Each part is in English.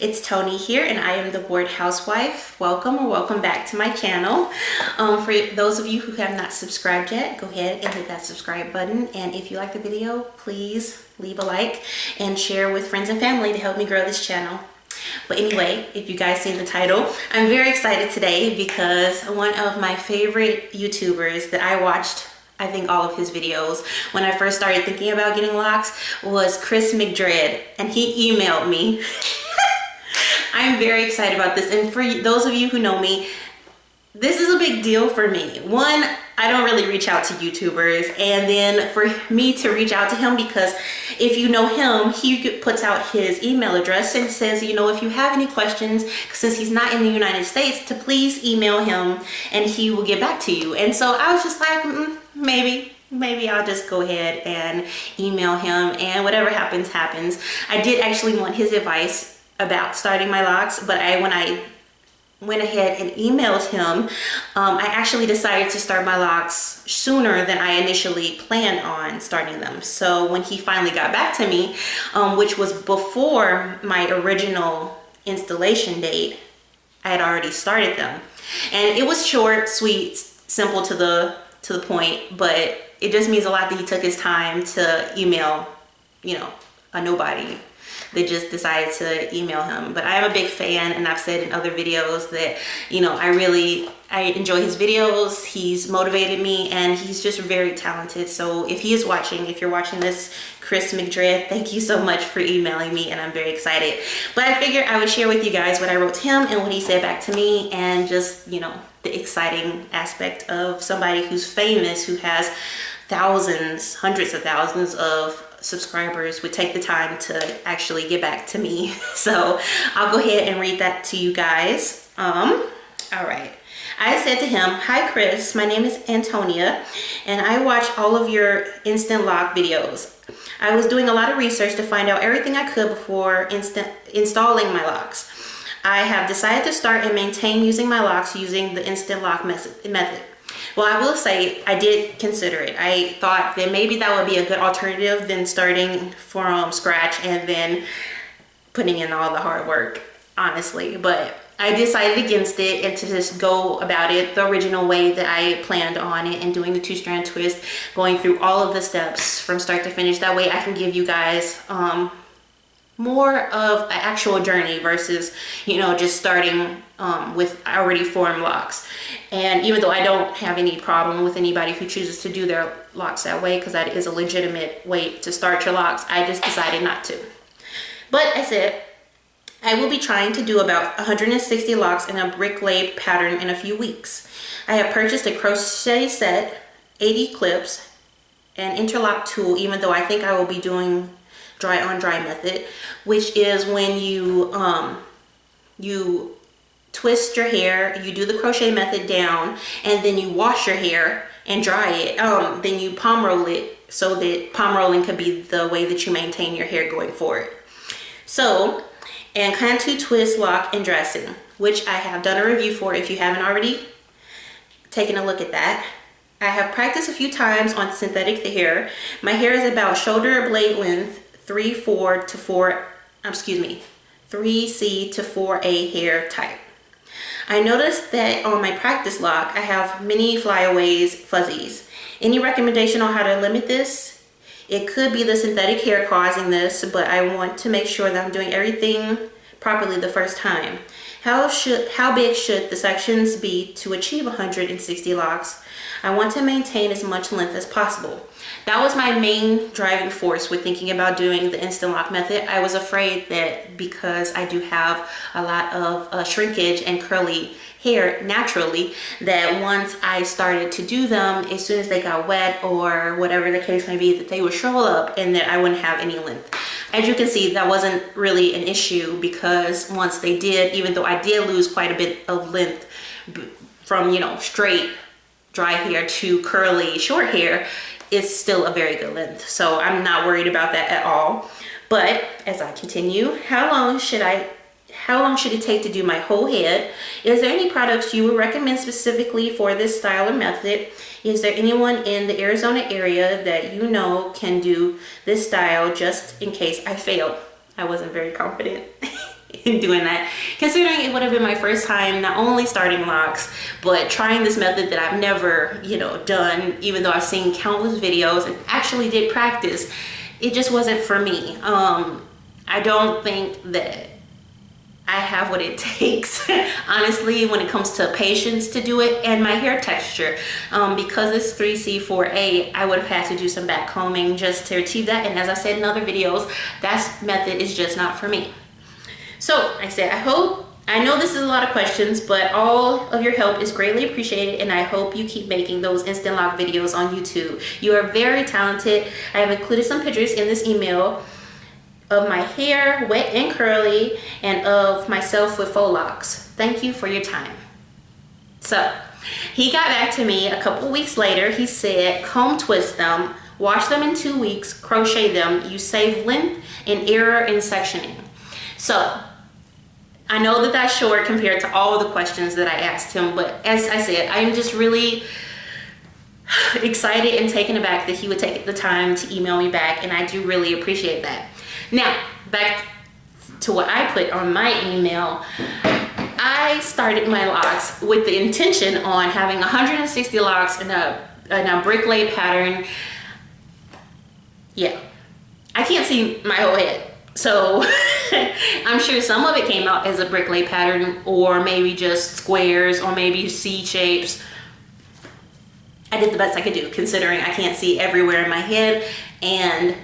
It's Tony here, and I am the Bored Housewife. Welcome or welcome back to my channel. For those of you who have not subscribed yet, go ahead and hit that subscribe button. And if you like the video, please leave a like and share with friends and family to help me grow this channel. But anyway, if you guys see the title, I'm very excited today because one of my favorite YouTubers that I watched, I think all of his videos when I first started thinking about getting locks, was Kris McDred, and he emailed me. I'm very excited about this, and for those of you who know me, this is a big deal for me. One, I don't really reach out to YouTubers, and then for me to reach out to him, because if you know him, he puts out his email address and says, you know, if you have any questions, since he's not in the United States, to please email him and he will get back to you. And so I was just like, maybe I'll just go ahead and email him, and whatever happens, happens. I did actually want his advice about starting my locks, but when I went ahead and emailed him, I actually decided to start my locks sooner than I initially planned on starting them. So when he finally got back to me, which was before my original installation date, I had already started them. And it was short, sweet, simple, to the point, but it just means a lot that he took his time to email, you know, a nobody. They just decided to email him. But I am a big fan, and I've said in other videos that, you know, I enjoy his videos. He's motivated me, and he's just very talented. So if he is watching, if you're watching this, Kris McDred, thank you so much for emailing me, and I'm very excited. But I figured I would share with you guys what I wrote to him and what he said back to me, and just, you know, the exciting aspect of somebody who's famous, who has thousands, hundreds of thousands of subscribers, would take the time to actually get back to me. So I'll go ahead and read that to you guys. All right. I said to him, "Hi Kris, my name is Antonia, and I watch all of your instant lock videos. I was doing a lot of research to find out everything I could before installing my locks. I have decided to start and maintain using my locks using the instant lock method. Well, I will say I did consider it. I thought that maybe that would be a good alternative than starting from scratch and then putting in all the hard work, honestly. But I decided against it and to just go about it the original way that I planned on it, and doing the 2-strand twist, going through all of the steps from start to finish. That way I can give you guys more of an actual journey versus, you know, just starting with already formed locks. And even though I don't have any problem with anybody who chooses to do their locks that way, because that is a legitimate way to start your locks, I just decided not to. But I said I will be trying to do about 160 locks in a brick laid pattern in a few weeks. I have purchased a crochet set, 80 clips, an interlock tool, even though I think I will be doing dry on dry method, which is when you twist your hair, you do the crochet method down, and then you wash your hair and dry it. Then you palm roll it, so that palm rolling could be the way that you maintain your hair going forward. So, and contour, twist, lock, and dressing, which I have done a review for if you haven't already taken a look at that. I have practiced a few times on synthetic hair. My hair is about shoulder blade length, 3C to 4A hair type. I noticed that on my practice lock, I have many flyaways, fuzzies. Any recommendation on how to limit this? It could be the synthetic hair causing this, but I want to make sure that I'm doing everything properly the first time. How big should the sections be to achieve 160 locks? I want to maintain as much length as possible. That was my main driving force with thinking about doing the instant lock method. I was afraid that because I do have a lot of shrinkage and curly hair naturally, that once I started to do them, as soon as they got wet or whatever the case may be, that they would shrivel up and that I wouldn't have any length. As you can see, that wasn't really an issue, because once they did, even though I did lose quite a bit of length from, you know, straight dry hair to curly short hair, it's still a very good length. So I'm not worried about that at all. But as I continue, how long should it take to do my whole head? Is there any products you would recommend specifically for this style or method? Is there anyone in the Arizona area that you know can do this style, just in case I fail? I wasn't very confident in doing that, considering it would have been my first time not only starting locks, but trying this method that I've never, done, even though I've seen countless videos and actually did practice. It just wasn't for me. I don't think that I have what it takes, honestly, when it comes to patience to do it, and my hair texture. Because it's 3C4A, I would have had to do some back combing just to achieve that. And as I said in other videos, that method is just not for me. So I said, I know this is a lot of questions, but all of your help is greatly appreciated, and I hope you keep making those instant lock videos on YouTube. You are very talented. I have included some pictures in this email of my hair, wet and curly, and of myself with faux locks. Thank you for your time. So he got back to me a couple weeks later. He said, comb twist them, wash them in 2 weeks, crochet them. You save length and error in sectioning. So I know that that's short compared to all the questions that I asked him, but as I said, I'm just really excited and taken aback that he would take the time to email me back, and I do really appreciate that. Now, back to what I put on my email. I started my locks with the intention on having 160 locks in a brick laid pattern. Yeah, I can't see my whole head, so I'm sure some of it came out as a brick laid pattern, or maybe just squares, or maybe C shapes. I did the best I could do, considering I can't see everywhere in my head, and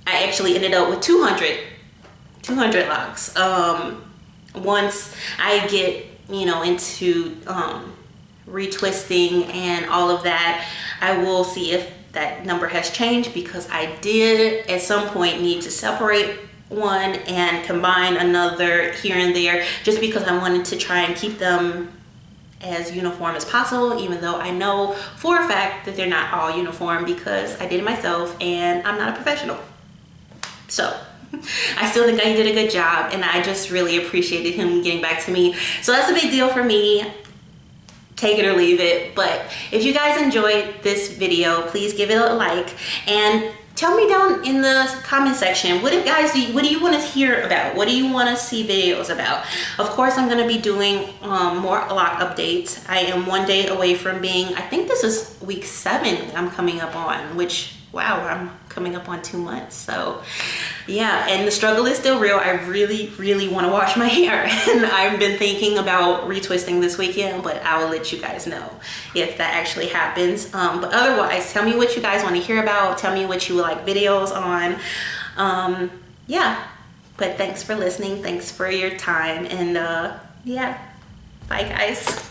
I actually ended up with 200 locks. Once I get, into retwisting and all of that, I will see if that number has changed, because I did at some point need to separate one and combine another here and there, just because I wanted to try and keep them as uniform as possible, even though I know for a fact that they're not all uniform, because I did it myself and I'm not a professional. So I still think I did a good job, and I just really appreciated him getting back to me. So that's a big deal for me. Take it or leave it. But if you guys enjoyed this video, please give it a like, and tell me down in the comment section, what do you want to hear about? What do you want to see videos about? Of course, I'm going to be doing more lock updates. I am 1 day away from being, I think this is week 7 I'm coming up on, which, wow, I'm coming up on 2 months. So yeah, and the struggle is still real. I really, really want to wash my hair, and I've been thinking about retwisting this weekend, but I will let you guys know if that actually happens. But otherwise, tell me what you guys want to hear about. Tell me what you would like videos on. Yeah, but thanks for listening. Thanks for your time, and yeah, bye guys.